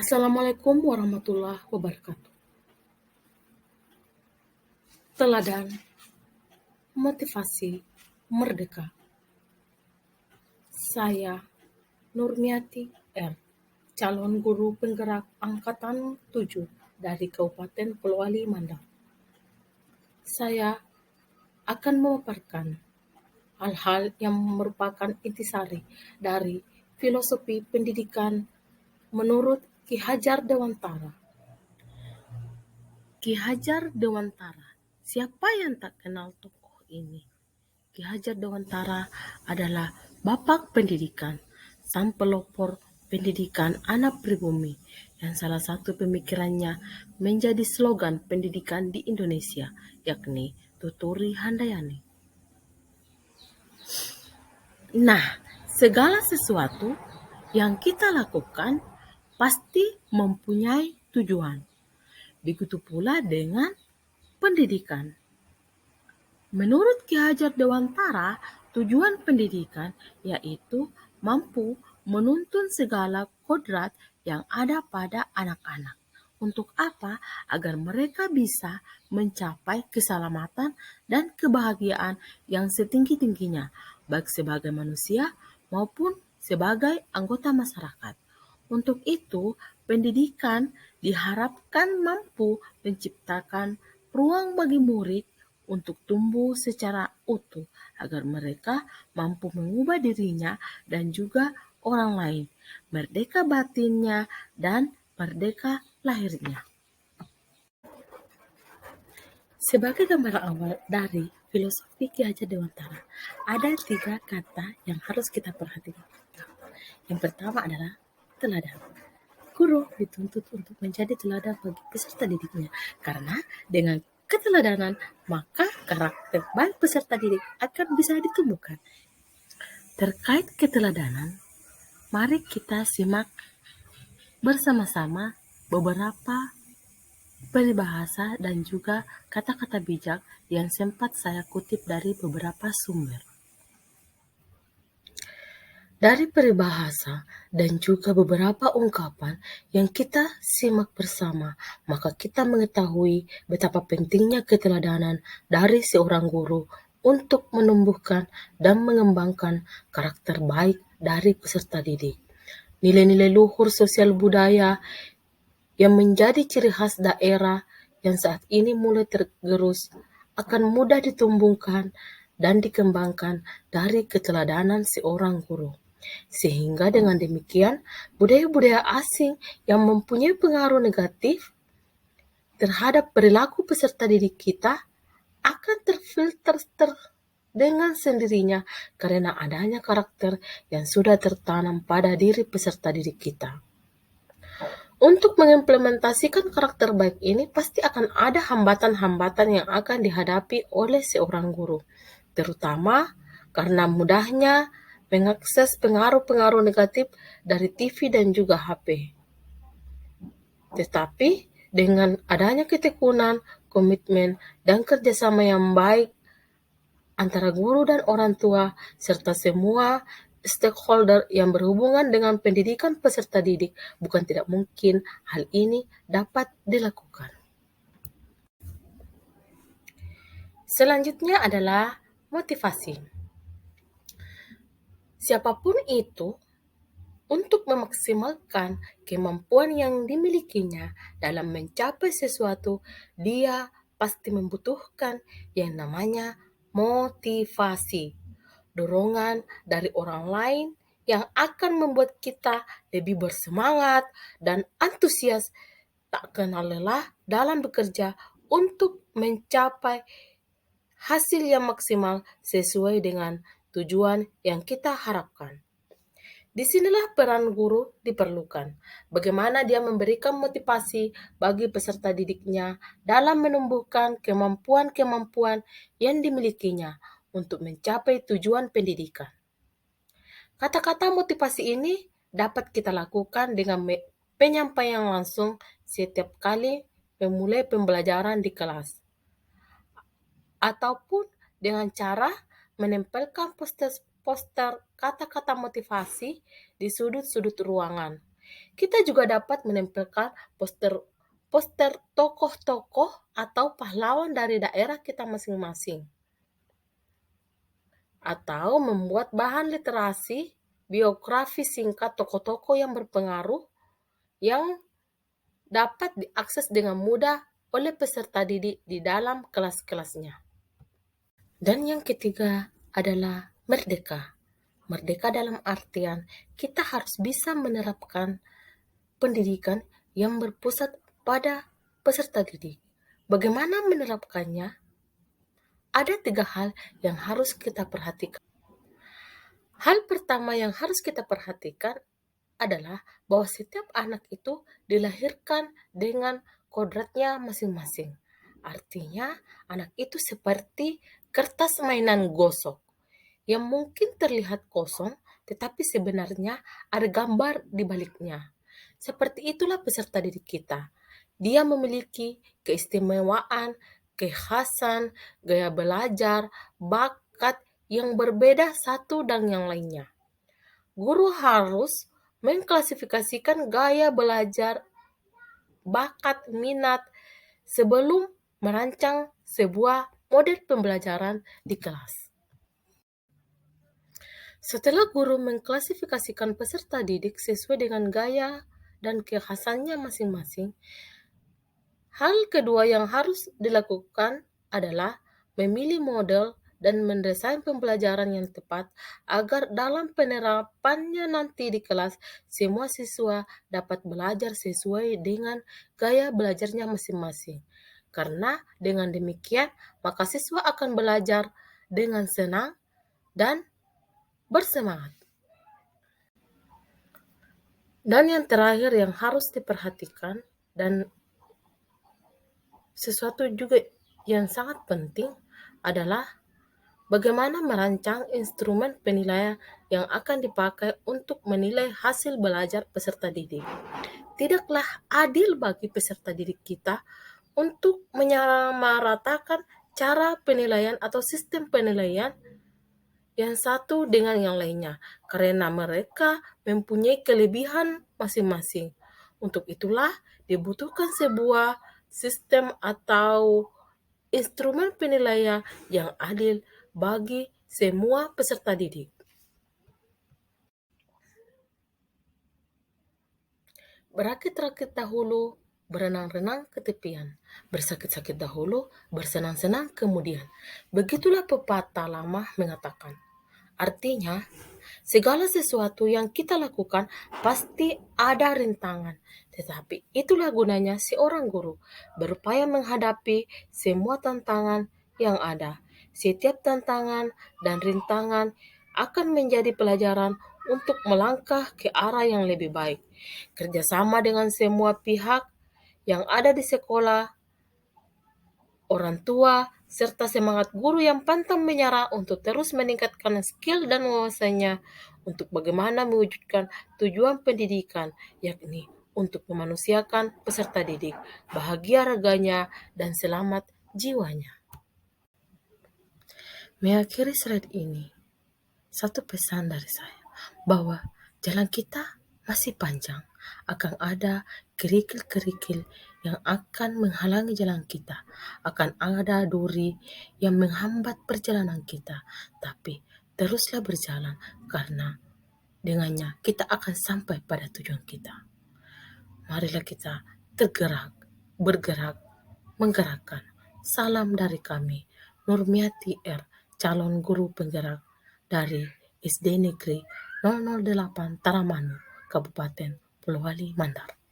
Assalamualaikum warahmatullahi wabarakatuh. Teladan motivasi merdeka. Saya Nurmiati R, calon guru penggerak angkatan 7 dari Kabupaten Polewali Mandar. Saya akan memaparkan hal-hal yang merupakan intisari dari filosofi pendidikan menurut Ki Hajar Dewantara. Ki Hajar Dewantara, siapa yang tak kenal tokoh ini? Ki Hajar Dewantara adalah Bapak Pendidikan, sang pelopor pendidikan anak pribumi, yang salah satu pemikirannya menjadi slogan pendidikan di Indonesia, yakni Tuturi Handayani. Nah, segala sesuatu yang kita lakukan pasti mempunyai tujuan. Begitu pula dengan pendidikan. Menurut Ki Hajar Dewantara, tujuan pendidikan yaitu mampu menuntun segala kodrat yang ada pada anak-anak. Untuk apa? Agar mereka bisa mencapai keselamatan dan kebahagiaan yang setinggi-tingginya, baik sebagai manusia maupun sebagai anggota masyarakat. Untuk itu, pendidikan diharapkan mampu menciptakan ruang bagi murid untuk tumbuh secara utuh agar mereka mampu mengubah dirinya dan juga orang lain, merdeka batinnya dan merdeka lahirnya. Sebagai gambaran awal dari filosofi Ki Hajar Dewantara, ada 3 kata yang harus kita perhatikan. Yang pertama adalah teladan. Guru dituntut untuk menjadi teladan bagi peserta didiknya, karena dengan keteladanan maka karakter baik peserta didik akan bisa ditumbuhkan. Terkait keteladanan, mari kita simak bersama-sama beberapa peribahasa dan juga kata-kata bijak yang sempat saya kutip dari beberapa sumber. Dari peribahasa dan juga beberapa ungkapan yang kita simak bersama, maka kita mengetahui betapa pentingnya keteladanan dari seorang guru untuk menumbuhkan dan mengembangkan karakter baik dari peserta didik. Nilai-nilai luhur sosial budaya yang menjadi ciri khas daerah yang saat ini mulai tergerus akan mudah ditumbuhkan dan dikembangkan dari keteladanan seorang guru. Sehingga dengan demikian, budaya-budaya asing yang mempunyai pengaruh negatif terhadap perilaku peserta didik kita akan terfilter dengan sendirinya karena adanya karakter yang sudah tertanam pada diri peserta didik kita. Untuk mengimplementasikan karakter baik ini pasti akan ada hambatan-hambatan yang akan dihadapi oleh seorang guru, terutama karena mudahnya mengakses pengaruh-pengaruh negatif dari TV dan juga HP. Tetapi dengan adanya ketekunan, komitmen, dan kerjasama yang baik antara guru dan orang tua, serta semua stakeholder yang berhubungan dengan pendidikan peserta didik, bukan tidak mungkin hal ini dapat dilakukan. Selanjutnya adalah motivasi. Siapapun itu, untuk memaksimalkan kemampuan yang dimilikinya dalam mencapai sesuatu, dia pasti membutuhkan yang namanya motivasi, dorongan dari orang lain yang akan membuat kita lebih bersemangat dan antusias, tak kenal lelah dalam bekerja untuk mencapai hasil yang maksimal sesuai dengan tujuan yang kita harapkan. Disinilah peran guru diperlukan. Bagaimana dia memberikan motivasi bagi peserta didiknya dalam menumbuhkan kemampuan-kemampuan yang dimilikinya untuk mencapai tujuan pendidikan. Kata-kata motivasi ini dapat kita lakukan dengan penyampaian langsung setiap kali memulai pembelajaran di kelas, ataupun dengan cara menempelkan poster kata-kata motivasi di sudut-sudut ruangan. Kita juga dapat menempelkan poster tokoh-tokoh atau pahlawan dari daerah kita masing-masing. Atau membuat bahan literasi, biografi singkat tokoh-tokoh yang berpengaruh yang dapat diakses dengan mudah oleh peserta didik di dalam kelas-kelasnya. Dan yang ketiga adalah merdeka. Merdeka dalam artian kita harus bisa menerapkan pendidikan yang berpusat pada peserta didik. Bagaimana menerapkannya? Ada 3 hal yang harus kita perhatikan. Hal pertama yang harus kita perhatikan adalah bahwa setiap anak itu dilahirkan dengan kodratnya masing-masing. Artinya, anak itu seperti kertas mainan gosok yang mungkin terlihat kosong, tetapi sebenarnya ada gambar di baliknya. Seperti itulah peserta didik kita. Dia memiliki keistimewaan, kekhasan, gaya belajar, bakat yang berbeda satu dan yang lainnya. Guru harus mengklasifikasikan gaya belajar, bakat, minat sebelum merancang sebuah model pembelajaran di kelas. Setelah guru mengklasifikasikan peserta didik sesuai dengan gaya dan kekhasannya masing-masing, hal kedua yang harus dilakukan adalah memilih model dan mendesain pembelajaran yang tepat agar dalam penerapannya nanti di kelas, semua siswa dapat belajar sesuai dengan gaya belajarnya masing-masing. Karena dengan demikian, maka siswa akan belajar dengan senang dan bersemangat. Dan yang terakhir yang harus diperhatikan dan sesuatu juga yang sangat penting adalah bagaimana merancang instrumen penilaian yang akan dipakai untuk menilai hasil belajar peserta didik. Tidaklah adil bagi peserta didik kita untuk menyamaratakan cara penilaian atau sistem penilaian yang satu dengan yang lainnya, karena mereka mempunyai kelebihan masing-masing. Untuk itulah dibutuhkan sebuah sistem atau instrumen penilaian yang adil bagi semua peserta didik. Berakit-rakit dahulu, berenang-renang ke tepian. Bersakit-sakit dahulu, bersenang-senang kemudian. Begitulah pepatah lama mengatakan. Artinya, segala sesuatu yang kita lakukan pasti ada rintangan. Tetapi itulah gunanya seorang guru berupaya menghadapi semua tantangan yang ada. Setiap tantangan dan rintangan akan menjadi pelajaran untuk melangkah ke arah yang lebih baik. Kerjasama dengan semua pihak yang ada di sekolah, orang tua, serta semangat guru yang pantang menyerah untuk terus meningkatkan skill dan wawasannya untuk bagaimana mewujudkan tujuan pendidikan, yakni untuk memanusiakan peserta didik, bahagia raganya, dan selamat jiwanya. Mengakhiri slide ini, satu pesan dari saya, bahwa jalan kita masih panjang, akan ada kerikil-kerikil yang akan menghalangi jalan kita, akan ada duri yang menghambat perjalanan kita, tapi teruslah berjalan karena dengannya kita akan sampai pada tujuan kita. Marilah kita tergerak, bergerak, menggerakkan. Salam dari kami, Nurmiati R, calon guru penggerak dari SD Negeri 008 Taramanu, Kabupaten Polowali, Mandar.